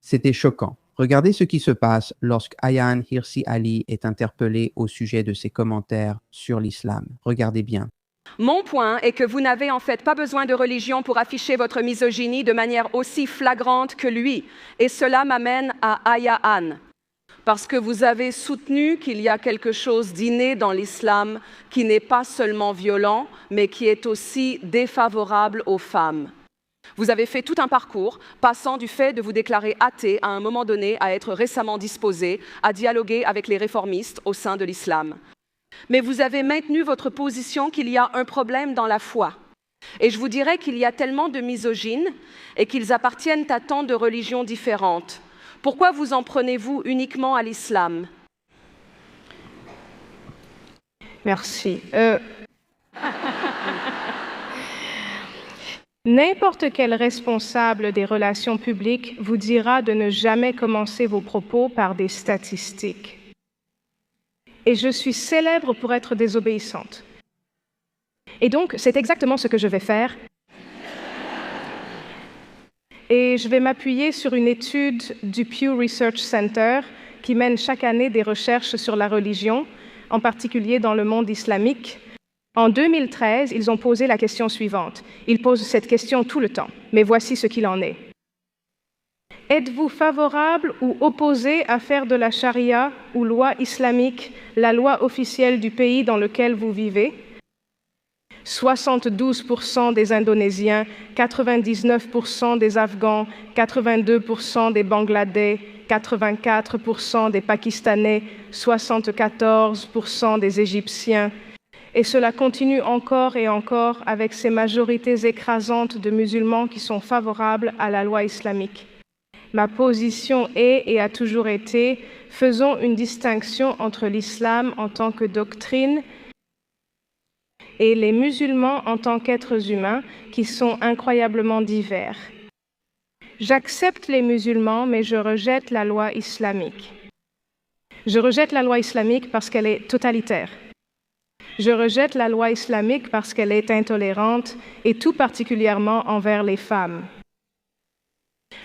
C'était choquant. Regardez ce qui se passe lorsque Ayaan Hirsi Ali est interpellée au sujet de ses commentaires sur l'islam. Regardez bien. Mon point est que vous n'avez en fait pas besoin de religion pour afficher votre misogynie de manière aussi flagrante que lui. Et cela m'amène à Ayaan. Parce que vous avez soutenu qu'il y a quelque chose d'inné dans l'islam qui n'est pas seulement violent, mais qui est aussi défavorable aux femmes. Vous avez fait tout un parcours, passant du fait de vous déclarer athée à un moment donné à être récemment disposé à dialoguer avec les réformistes au sein de l'islam. Mais vous avez maintenu votre position qu'il y a un problème dans la foi. Et je vous dirais qu'il y a tellement de misogynes et qu'ils appartiennent à tant de religions différentes. Pourquoi vous en prenez-vous uniquement à l'islam? Merci. N'importe quel responsable des relations publiques vous dira de ne jamais commencer vos propos par des statistiques. Et je suis célèbre pour être désobéissante. Et donc, c'est exactement ce que je vais faire. Et je vais m'appuyer sur une étude du Pew Research Center qui mène chaque année des recherches sur la religion, en particulier dans le monde islamique. En 2013, ils ont posé la question suivante. Ils posent cette question tout le temps, mais voici ce qu'il en est. Êtes-vous favorable ou opposé à faire de la charia ou loi islamique la loi officielle du pays dans lequel vous vivez? 72% des Indonésiens, 99% des Afghans, 82% des Bangladais, 84% des Pakistanais, 74% des Égyptiens. Et cela continue encore et encore avec ces majorités écrasantes de musulmans qui sont favorables à la loi islamique. Ma position est et a toujours été, faisons une distinction entre l'islam en tant que doctrine et les musulmans en tant qu'êtres humains qui sont incroyablement divers. J'accepte les musulmans, mais je rejette la loi islamique. Je rejette la loi islamique parce qu'elle est totalitaire. Je rejette la loi islamique parce qu'elle est intolérante et tout particulièrement envers les femmes.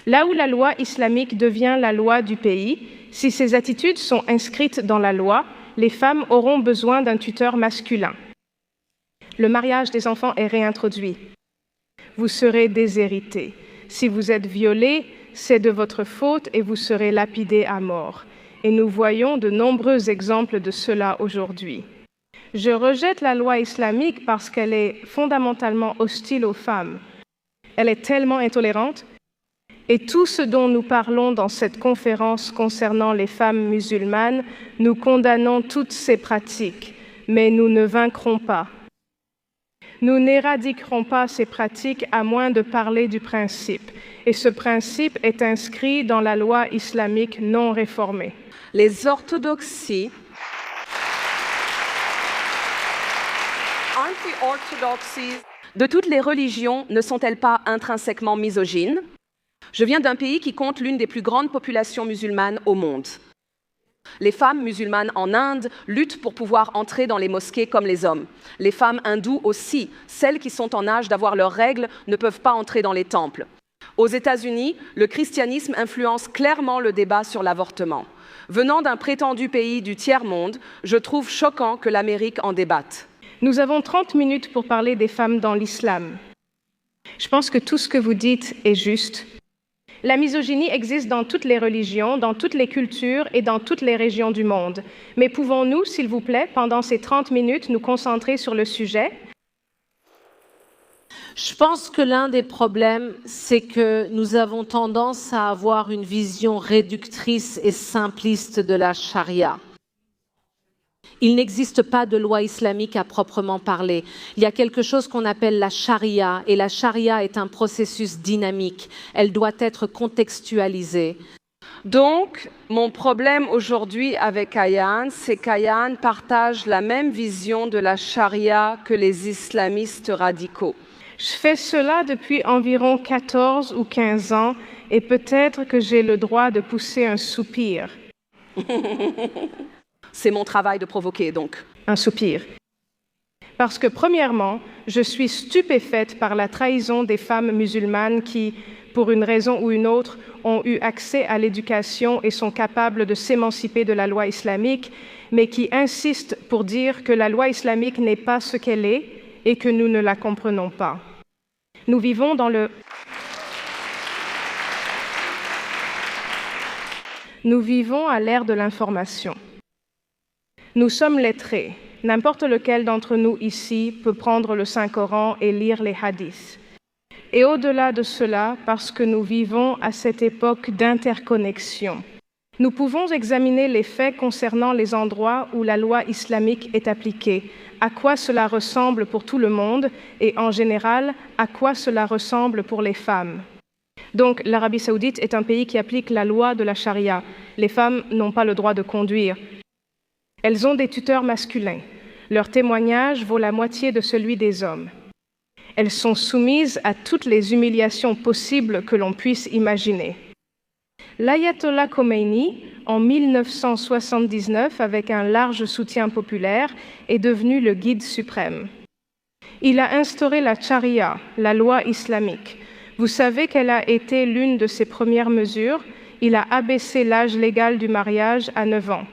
Là où la loi islamique devient la loi du pays, si ces attitudes sont inscrites dans la loi, les femmes auront besoin d'un tuteur masculin. Le mariage des enfants est réintroduit. Vous serez déshérités. Si vous êtes violés, c'est de votre faute et vous serez lapidés à mort. Et nous voyons de nombreux exemples de cela aujourd'hui. Je rejette la loi islamique parce qu'elle est fondamentalement hostile aux femmes. Elle est tellement intolérante. Et tout ce dont nous parlons dans cette conférence concernant les femmes musulmanes, nous condamnons toutes ces pratiques, mais nous ne vaincrons pas. Nous n'éradiquerons pas ces pratiques à moins de parler du principe. Et ce principe est inscrit dans la loi islamique non réformée. Les orthodoxies de toutes les religions ne sont-elles pas intrinsèquement misogynes? Je viens d'un pays qui compte l'une des plus grandes populations musulmanes au monde. Les femmes musulmanes en Inde luttent pour pouvoir entrer dans les mosquées comme les hommes. Les femmes hindoues aussi, celles qui sont en âge d'avoir leurs règles, ne peuvent pas entrer dans les temples. Aux États-Unis, le christianisme influence clairement le débat sur l'avortement. Venant d'un prétendu pays du tiers-monde, je trouve choquant que l'Amérique en débatte. Nous avons 30 minutes pour parler des femmes dans l'islam. Je pense que tout ce que vous dites est juste. La misogynie existe dans toutes les religions, dans toutes les cultures et dans toutes les régions du monde. Mais pouvons-nous, s'il vous plaît, pendant ces 30 minutes, nous concentrer sur le sujet? Je pense que l'un des problèmes, c'est que nous avons tendance à avoir une vision réductrice et simpliste de la charia. Il n'existe pas de loi islamique à proprement parler. Il y a quelque chose qu'on appelle la charia, et la charia est un processus dynamique. Elle doit être contextualisée. Donc, mon problème aujourd'hui avec Ayaan, c'est qu'Ayaan partage la même vision de la charia que les islamistes radicaux. Je fais cela depuis environ 14 ou 15 ans, et peut-être que j'ai le droit de pousser un soupir. C'est mon travail de provoquer, donc. Un soupir. Parce que, premièrement, je suis stupéfaite par la trahison des femmes musulmanes qui, pour une raison ou une autre, ont eu accès à l'éducation et sont capables de s'émanciper de la loi islamique, mais qui insistent pour dire que la loi islamique n'est pas ce qu'elle est et que nous ne la comprenons pas. Nous vivons à l'ère de l'information. Nous sommes lettrés. N'importe lequel d'entre nous ici peut prendre le Saint-Coran et lire les hadiths. Et au-delà de cela, parce que nous vivons à cette époque d'interconnexion, nous pouvons examiner les faits concernant les endroits où la loi islamique est appliquée, à quoi cela ressemble pour tout le monde et en général, à quoi cela ressemble pour les femmes. Donc, l'Arabie saoudite est un pays qui applique la loi de la charia. Les femmes n'ont pas le droit de conduire. Elles ont des tuteurs masculins. Leur témoignage vaut la moitié de celui des hommes. Elles sont soumises à toutes les humiliations possibles que l'on puisse imaginer. L'ayatollah Khomeini, en 1979, avec un large soutien populaire, est devenu le guide suprême. Il a instauré la charia, la loi islamique. Vous savez quelle a été l'une de ses premières mesures? Il a abaissé l'âge légal du mariage à 9 ans.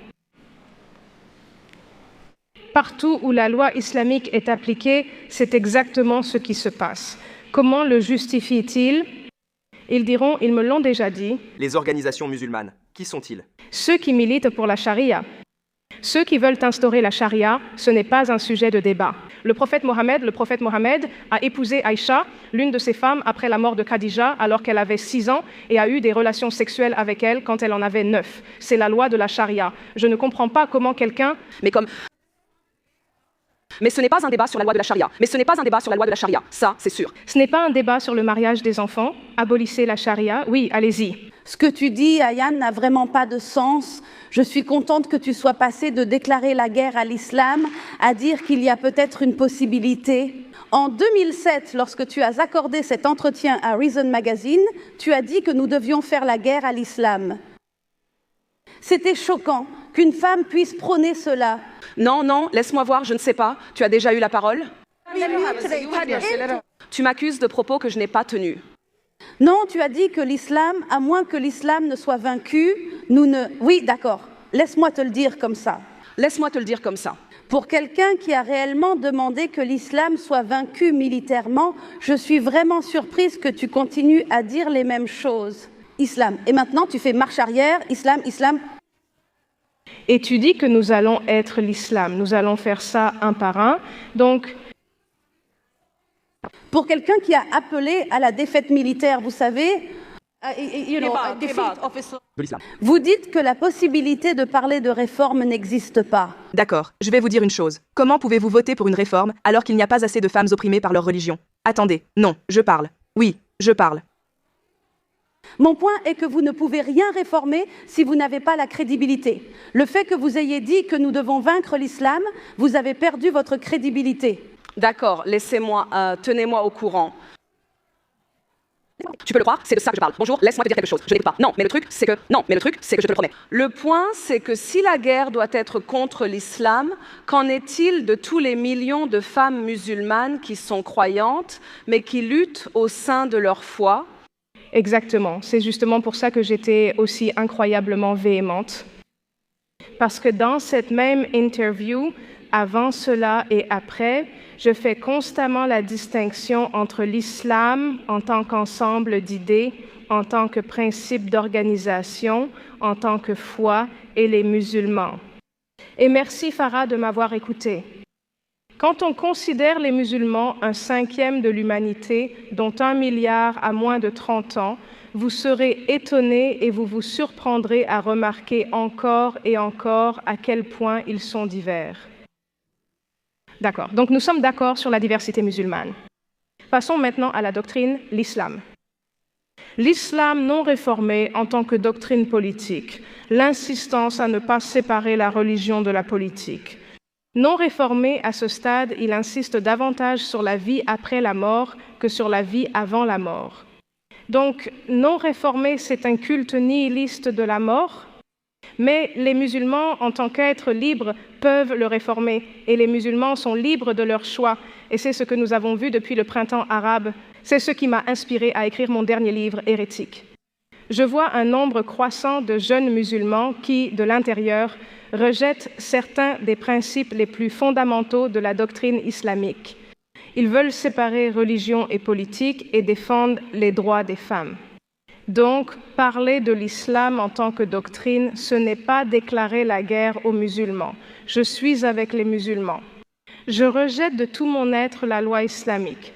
Partout où la loi islamique est appliquée, c'est exactement ce qui se passe. Comment le justifient-ils? Ils diront, ils me l'ont déjà dit. Les organisations musulmanes, qui sont-ils? Ceux qui militent pour la charia. Ceux qui veulent instaurer la charia, ce n'est pas un sujet de débat. Le prophète Mohammed a épousé Aïcha, l'une de ses femmes, après la mort de Khadija, alors qu'elle avait 6 ans, et a eu des relations sexuelles avec elle quand elle en avait 9. C'est la loi de la charia. Je ne comprends pas comment quelqu'un... Mais ce n'est pas un débat sur la loi de la charia. Ça, c'est sûr. Ce n'est pas un débat sur le mariage des enfants. Abolissez la charia. Oui, allez-y. Ce que tu dis, Ayaan, n'a vraiment pas de sens. Je suis contente que tu sois passée de déclarer la guerre à l'islam à dire qu'il y a peut-être une possibilité. En 2007, lorsque tu as accordé cet entretien à Reason Magazine, tu as dit que nous devions faire la guerre à l'islam. C'était choquant qu'une femme puisse prôner cela. Non, laisse-moi voir, je ne sais pas. Tu as déjà eu la parole? Tu m'accuses de propos que je n'ai pas tenus. Non, tu as dit que l'islam, à moins que l'islam ne soit vaincu, nous ne... Oui, d'accord. Laisse-moi te le dire comme ça. Pour quelqu'un qui a réellement demandé que l'islam soit vaincu militairement, je suis vraiment surprise que tu continues à dire les mêmes choses. Islam. Et maintenant, tu fais marche arrière, islam. Et tu dis que nous allons être l'islam. Nous allons faire ça un par un. Donc, pour quelqu'un qui a appelé à la défaite militaire, vous savez, vous dites que la possibilité de parler de réforme n'existe pas. D'accord, je vais vous dire une chose. Comment pouvez-vous voter pour une réforme alors qu'il n'y a pas assez de femmes opprimées par leur religion? Attendez, non, je parle. Oui, je parle. Mon point est que vous ne pouvez rien réformer si vous n'avez pas la crédibilité. Le fait que vous ayez dit que nous devons vaincre l'islam, vous avez perdu votre crédibilité. D'accord, tenez-moi au courant. Tu peux le croire, c'est de ça que je parle. Bonjour, laisse-moi te dire quelque chose. Je n'écoute pas. Non, mais le truc, c'est que je te le promets. Le point, c'est que si la guerre doit être contre l'islam, qu'en est-il de tous les millions de femmes musulmanes qui sont croyantes, mais qui luttent au sein de leur foi? Exactement. C'est justement pour ça que j'étais aussi incroyablement véhémente. Parce que dans cette même interview, avant cela et après, je fais constamment la distinction entre l'islam en tant qu'ensemble d'idées, en tant que principe d'organisation, en tant que foi, et les musulmans. Et merci Farah de m'avoir écouté. Quand on considère les musulmans un 5e de l'humanité, dont 1 milliard a moins de 30 ans, vous serez étonnés et vous vous surprendrez à remarquer encore et encore à quel point ils sont divers. D'accord. Donc nous sommes d'accord sur la diversité musulmane. Passons maintenant à la doctrine, l'islam. L'islam non réformé en tant que doctrine politique, l'insistance à ne pas séparer la religion de la politique. Non réformé à ce stade, il insiste davantage sur la vie après la mort que sur la vie avant la mort. Donc, non réformé, c'est un culte nihiliste de la mort, mais les musulmans, en tant qu'êtres libres, peuvent le réformer, et les musulmans sont libres de leur choix, et c'est ce que nous avons vu depuis le printemps arabe. C'est ce qui m'a inspiré à écrire mon dernier livre, Hérétique. Je vois un nombre croissant de jeunes musulmans qui, de l'intérieur, rejettent certains des principes les plus fondamentaux de la doctrine islamique. Ils veulent séparer religion et politique et défendent les droits des femmes. Donc, parler de l'islam en tant que doctrine, ce n'est pas déclarer la guerre aux musulmans. Je suis avec les musulmans. Je rejette de tout mon être la loi islamique.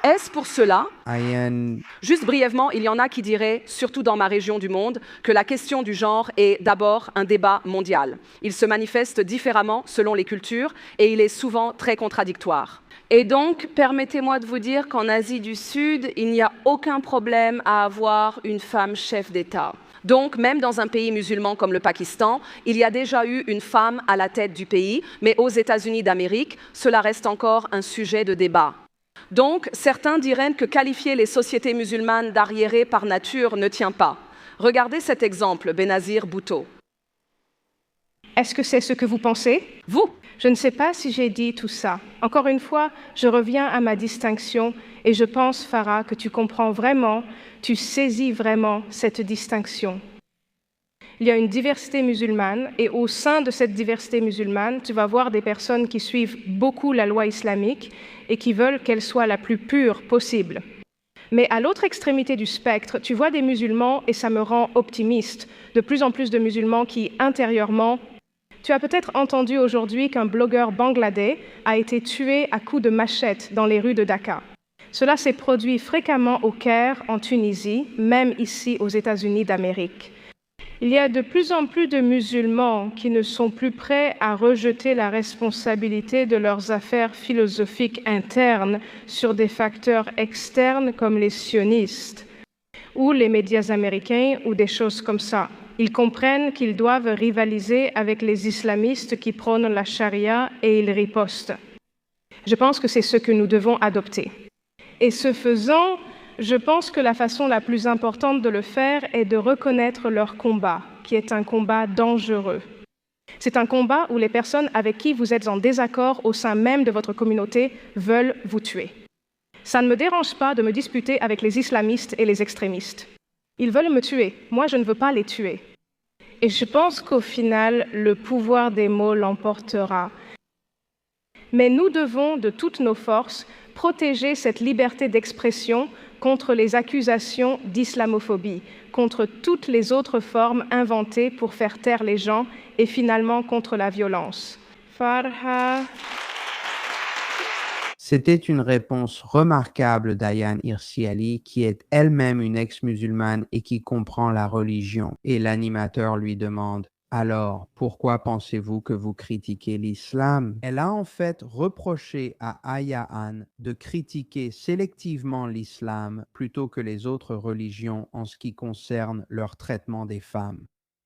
Est-ce pour cela, Ayan, juste brièvement, il y en a qui diraient, surtout dans ma région du monde, que la question du genre est d'abord un débat mondial. Il se manifeste différemment selon les cultures et il est souvent très contradictoire. Et donc, permettez-moi de vous dire qu'en Asie du Sud, il n'y a aucun problème à avoir une femme chef d'État. Donc, même dans un pays musulman comme le Pakistan, il y a déjà eu une femme à la tête du pays, mais aux États-Unis d'Amérique, cela reste encore un sujet de débat. Donc, certains diraient que qualifier les sociétés musulmanes d'arriérées par nature ne tient pas. Regardez cet exemple, Benazir Bhutto. Est-ce que c'est ce que vous pensez? Vous, Je ne sais pas si j'ai dit tout ça. Encore une fois, je reviens à ma distinction et je pense, Farah, que tu comprends vraiment, tu saisis vraiment cette distinction. Il y a une diversité musulmane et au sein de cette diversité musulmane, tu vas voir des personnes qui suivent beaucoup la loi islamique et qui veulent qu'elle soit la plus pure possible. Mais à l'autre extrémité du spectre, tu vois des musulmans et ça me rend optimiste. De plus en plus de musulmans qui, intérieurement, tu as peut-être entendu aujourd'hui qu'un blogueur bangladais a été tué à coups de machette dans les rues de Dhaka. Cela s'est produit fréquemment au Caire, en Tunisie, même ici aux États-Unis d'Amérique. Il y a de plus en plus de musulmans qui ne sont plus prêts à rejeter la responsabilité de leurs affaires philosophiques internes sur des facteurs externes comme les sionistes ou les médias américains ou des choses comme ça. Ils comprennent qu'ils doivent rivaliser avec les islamistes qui prônent la charia et ils ripostent. Je pense que c'est ce que nous devons adopter. Et ce faisant, je pense que la façon la plus importante de le faire est de reconnaître leur combat, qui est un combat dangereux. C'est un combat où les personnes avec qui vous êtes en désaccord au sein même de votre communauté veulent vous tuer. Ça ne me dérange pas de me disputer avec les islamistes et les extrémistes. Ils veulent me tuer, moi je ne veux pas les tuer. Et je pense qu'au final, le pouvoir des mots l'emportera. Mais nous devons, de toutes nos forces, protéger cette liberté d'expression contre les accusations d'islamophobie, contre toutes les autres formes inventées pour faire taire les gens et finalement contre la violence. Farha. c'était une réponse remarquable d'Ayan Hirsi Ali, qui est elle-même une ex-musulmane et qui comprend la religion. Et l'animateur lui demande: alors, pourquoi pensez-vous que vous critiquez l'islam? Elle a en fait reproché à Ayaan de critiquer sélectivement l'islam plutôt que les autres religions en ce qui concerne leur traitement des femmes.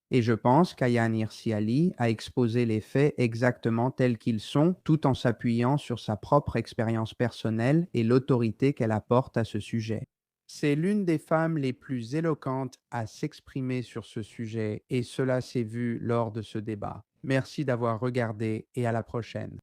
Et je pense qu'Ayaan Hirsi Ali a exposé les faits exactement tels qu'ils sont, tout en s'appuyant sur sa propre expérience personnelle et l'autorité qu'elle apporte à ce sujet. C'est l'une des femmes les plus éloquentes à s'exprimer sur ce sujet et cela s'est vu lors de ce débat. Merci d'avoir regardé et à la prochaine.